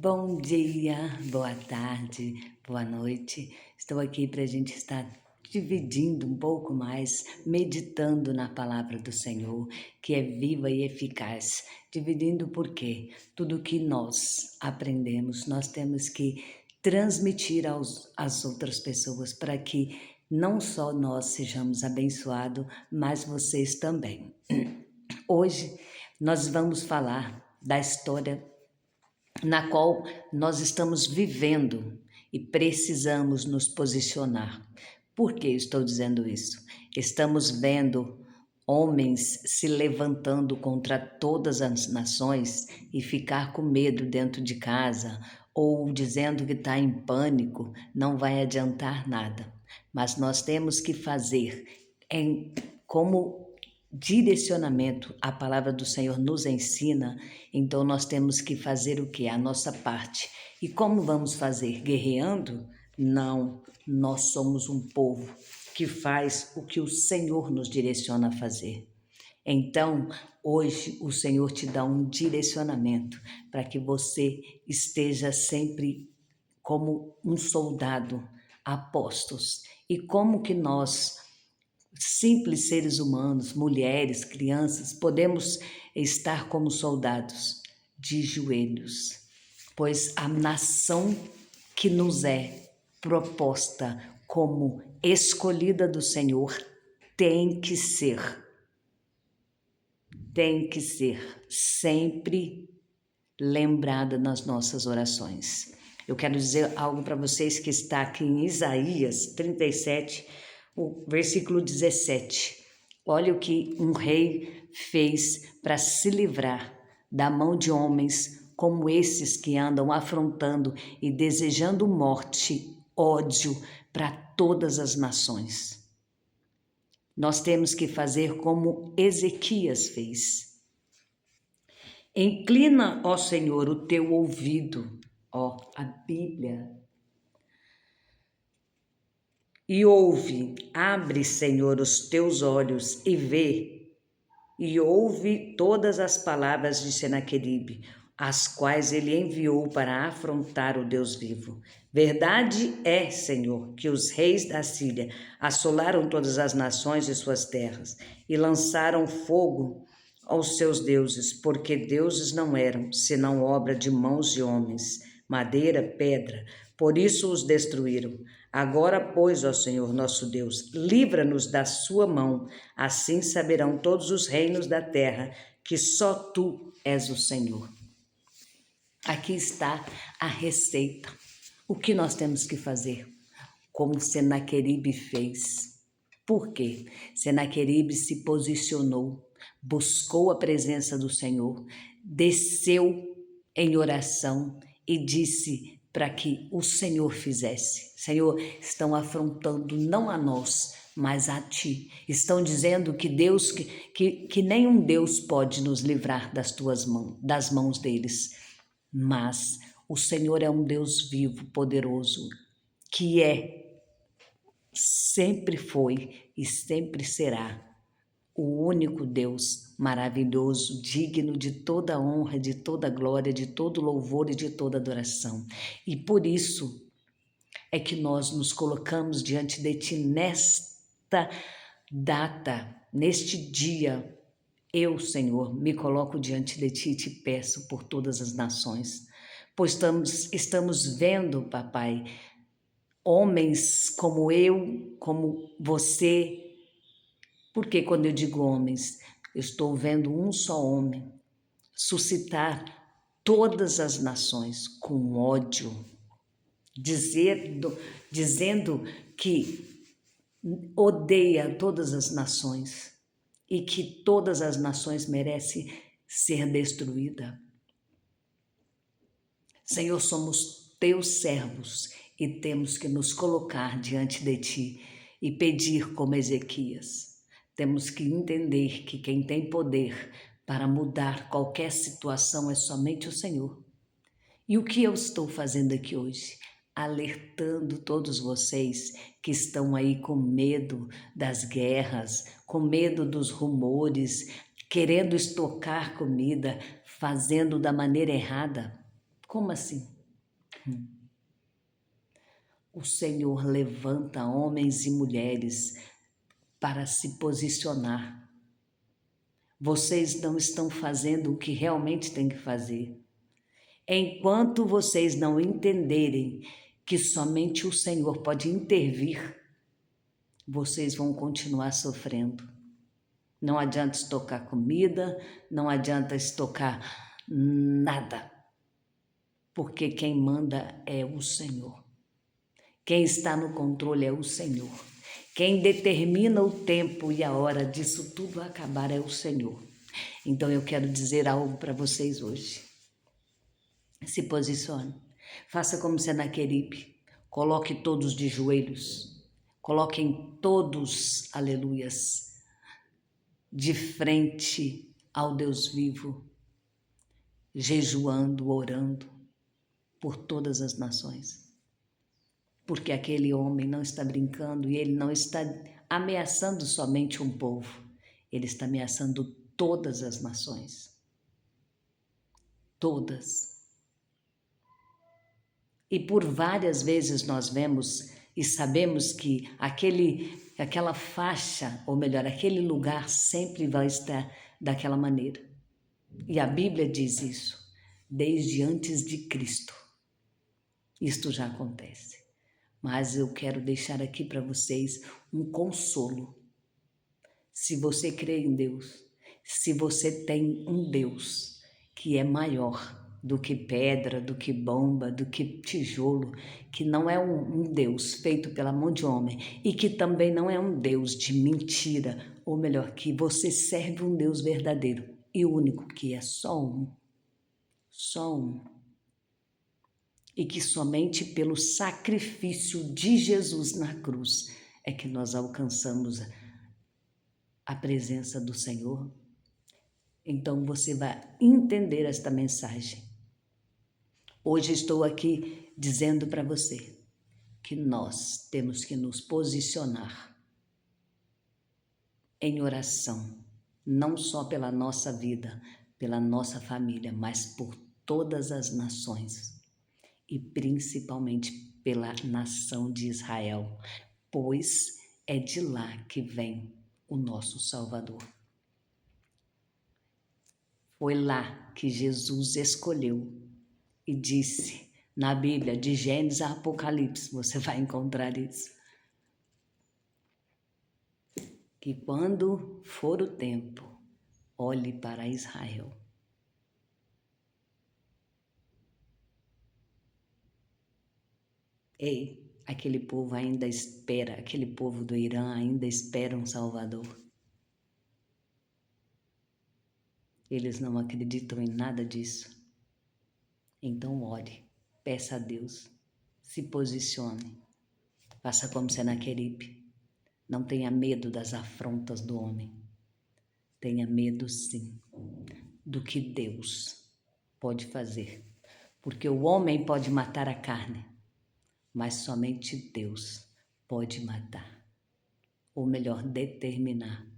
Bom dia, boa tarde, boa noite. Estou aqui para a gente estar dividindo um pouco mais, meditando na palavra do Senhor, que é viva e eficaz. Dividindo porque tudo que nós aprendemos, nós temos que transmitir às outras pessoas para que não só nós sejamos abençoados, mas vocês também. Hoje nós vamos falar da história na qual nós estamos vivendo e precisamos nos posicionar. Por que estou dizendo isso? Estamos vendo homens se levantando contra todas as nações e ficar com medo dentro de casa ou dizendo que está em pânico, não vai adiantar nada. Mas nós temos que fazer como direcionamento, a palavra do Senhor nos ensina, então nós temos que fazer o que? A nossa parte. E como vamos fazer? Guerreando? Não, nós somos um povo que faz o que o Senhor nos direciona a fazer. Então, hoje o Senhor te dá um direcionamento para que você esteja sempre como um soldado a postos. E como que nós, simples seres humanos, mulheres, crianças, podemos estar como soldados de joelhos, pois a nação que nos é proposta como escolhida do Senhor tem que ser sempre lembrada nas nossas orações. Eu quero dizer algo para vocês que está aqui em Isaías 37, o versículo 17. Olha o que um rei fez para se livrar da mão de homens como esses que andam afrontando e desejando morte, ódio para todas as nações. Nós temos que fazer como Ezequias fez. Inclina, ó Senhor, o teu ouvido, ó, a Bíblia, e ouve, abre, Senhor, os teus olhos e vê, e ouve todas as palavras de Senaqueribe, as quais ele enviou para afrontar o Deus vivo. Verdade é, Senhor, que os reis da Síria assolaram todas as nações de suas terras e lançaram fogo aos seus deuses, porque deuses não eram, senão obra de mãos de homens, madeira, pedra, por isso os destruíram. Agora, pois, ó Senhor nosso Deus, livra-nos da sua mão, assim saberão todos os reinos da terra que só tu és o Senhor. Aqui está a receita. O que nós temos que fazer? Como Senaqueribe fez. Por quê? Senaqueribe se posicionou, buscou a presença do Senhor, desceu em oração e disse para que o Senhor fizesse. Senhor, estão afrontando não a nós, mas a ti. Estão dizendo que Deus, que nenhum Deus pode nos livrar das tuas mãos, das mãos deles. Mas o Senhor é um Deus vivo, poderoso, que sempre foi e sempre será o único Deus maravilhoso, digno de toda honra, de toda glória, de todo louvor e de toda adoração. E por isso é que nós nos colocamos diante de Ti nesta data, neste dia. Eu, Senhor, me coloco diante de Ti e te peço por todas as nações, pois estamos vendo, Papai, homens como eu, como você. Porque quando eu digo homens, eu estou vendo um só homem suscitar todas as nações com ódio, dizendo que odeia todas as nações e que todas as nações merecem ser destruídas. Senhor, somos teus servos e temos que nos colocar diante de ti e pedir como Ezequias. Temos que entender que quem tem poder para mudar qualquer situação é somente o Senhor. E o que eu estou fazendo aqui hoje? Alertando todos vocês que estão aí com medo das guerras, com medo dos rumores, querendo estocar comida, fazendo da maneira errada. Como assim? O Senhor levanta homens e mulheres para se posicionar. Vocês não estão fazendo o que realmente tem que fazer. Enquanto vocês não entenderem que somente o Senhor pode intervir, vocês vão continuar sofrendo. Não adianta estocar comida, não adianta estocar nada, porque quem manda é o Senhor. Quem está no controle é o Senhor. Quem determina o tempo e a hora disso tudo acabar é o Senhor. Então eu quero dizer algo para vocês hoje. Se posicione. Faça como Senaqueribe. Coloque todos de joelhos. Coloquem todos, aleluias, de frente ao Deus vivo, jejuando, orando por todas as nações. Porque aquele homem não está brincando e ele não está ameaçando somente um povo, ele está ameaçando todas as nações. Todas. E por várias vezes nós vemos e sabemos que aquela faixa, ou melhor, aquele lugar sempre vai estar daquela maneira. E a Bíblia diz isso, desde antes de Cristo. Isto já acontece. Mas eu quero deixar aqui para vocês um consolo. Se você crê em Deus, se você tem um Deus que é maior do que pedra, do que bomba, do que tijolo, que não é um Deus feito pela mão de homem e que também não é um Deus de mentira, ou melhor, que você serve um Deus verdadeiro e único, que é só um. E que somente pelo sacrifício de Jesus na cruz é que nós alcançamos a presença do Senhor. Então você vai entender esta mensagem. Hoje estou aqui dizendo para você que nós temos que nos posicionar em oração, não só pela nossa vida, pela nossa família, mas por todas as nações. E principalmente pela nação de Israel, pois é de lá que vem o nosso Salvador. Foi lá que Jesus escolheu e disse, na Bíblia, de Gênesis a Apocalipse, você vai encontrar isso, que quando for o tempo, olhe para Israel. Ei, aquele povo ainda espera, aquele povo do Irã ainda espera um Salvador. Eles não acreditam em nada disso. Então ore, peça a Deus, se posicione, faça como Senaqueribe. Não tenha medo das afrontas do homem. Tenha medo sim do que Deus pode fazer. Porque o homem pode matar a carne, mas somente Deus pode matar. Ou melhor, determinar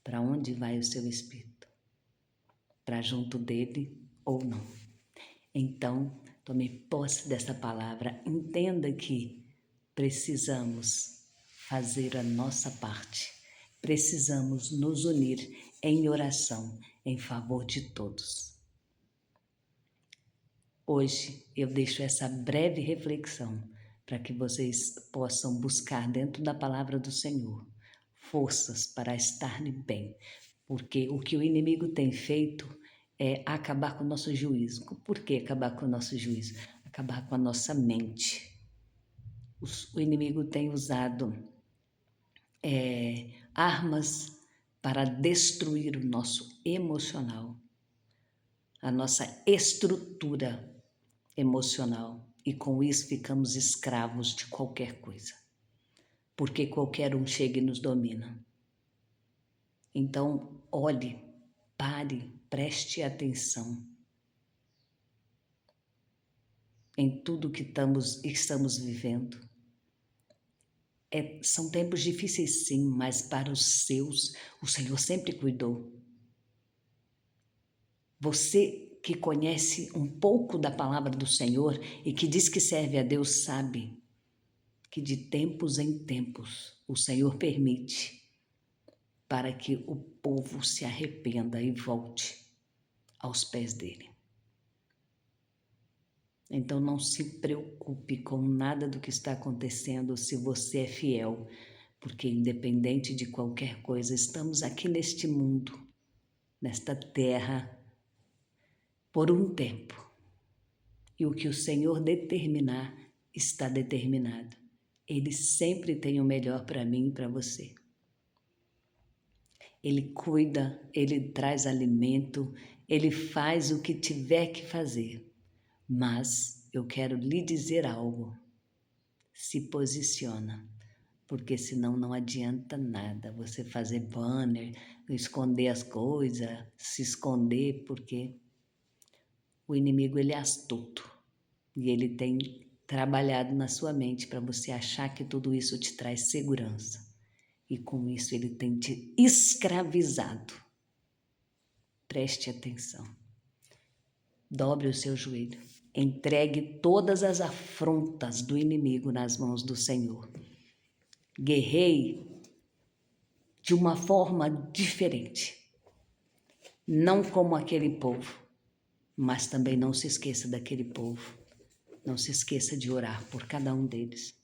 para onde vai o seu espírito. Para junto dele ou não. Então, tome posse dessa palavra. Entenda que precisamos fazer a nossa parte. Precisamos nos unir em oração em favor de todos. Hoje eu deixo essa breve reflexão para que vocês possam buscar dentro da palavra do Senhor forças para estarem bem, porque o que o inimigo tem feito é acabar com o nosso juízo. Por que acabar com o nosso juízo? Acabar com a nossa mente. O inimigo tem usado armas para destruir o nosso emocional, a nossa estrutura emocional, e com isso ficamos escravos de qualquer coisa, porque qualquer um chega e nos domina. Então, olhe, pare, preste atenção em tudo que estamos vivendo. São tempos difíceis sim, mas para os seus, o Senhor sempre cuidou. Você que conhece um pouco da palavra do Senhor e que diz que serve a Deus sabe que de tempos em tempos o Senhor permite para que o povo se arrependa e volte aos pés dele. Então não se preocupe com nada do que está acontecendo se você é fiel, porque independente de qualquer coisa, estamos aqui neste mundo, nesta terra, por um tempo. E o que o Senhor determinar, está determinado. Ele sempre tem o melhor para mim e para você. Ele cuida, ele traz alimento, ele faz o que tiver que fazer. Mas eu quero lhe dizer algo. Se posiciona, porque senão não adianta nada você fazer banner, esconder as coisas, se esconder, porque o inimigo ele é astuto e ele tem trabalhado na sua mente para você achar que tudo isso te traz segurança. E com isso ele tem te escravizado. Preste atenção. Dobre o seu joelho. Entregue todas as afrontas do inimigo nas mãos do Senhor. Guerreie de uma forma diferente. Não como aquele povo, mas também não se esqueça daquele povo. Não se esqueça de orar por cada um deles.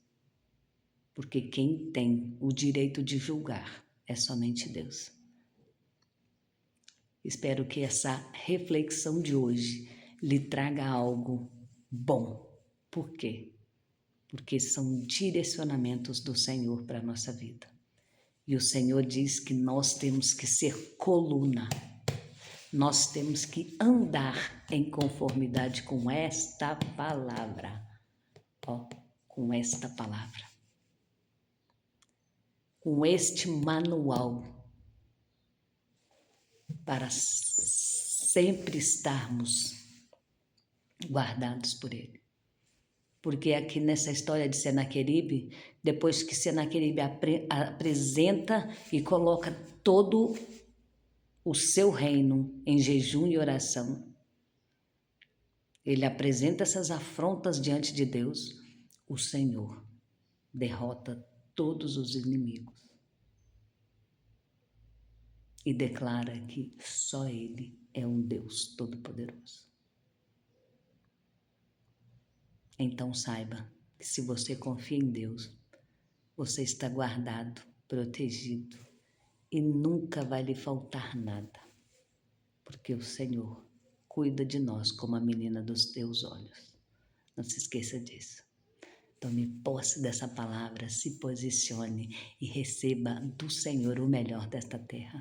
Porque quem tem o direito de julgar é somente Deus. Espero que essa reflexão de hoje lhe traga algo bom. Por quê? Porque são direcionamentos do Senhor para a nossa vida. E o Senhor diz que nós temos que ser coluna. Nós temos que andar em conformidade com esta palavra. Com esta palavra. Com este manual. Para sempre estarmos guardados por Ele. Porque aqui nessa história de Senaqueribe, depois que Senaqueribe apresenta e coloca todo o seu reino em jejum e oração, ele apresenta essas afrontas diante de Deus, o Senhor derrota todos os inimigos e declara que só Ele é um Deus todo-poderoso. Então saiba que se você confia em Deus, você está guardado, protegido e nunca vai lhe faltar nada, porque o Senhor cuida de nós como a menina dos teus olhos. Não se esqueça disso. Tome posse dessa palavra, se posicione e receba do Senhor o melhor desta terra.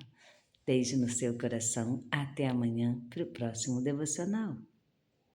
Beijo no seu coração. Até amanhã para o próximo devocional.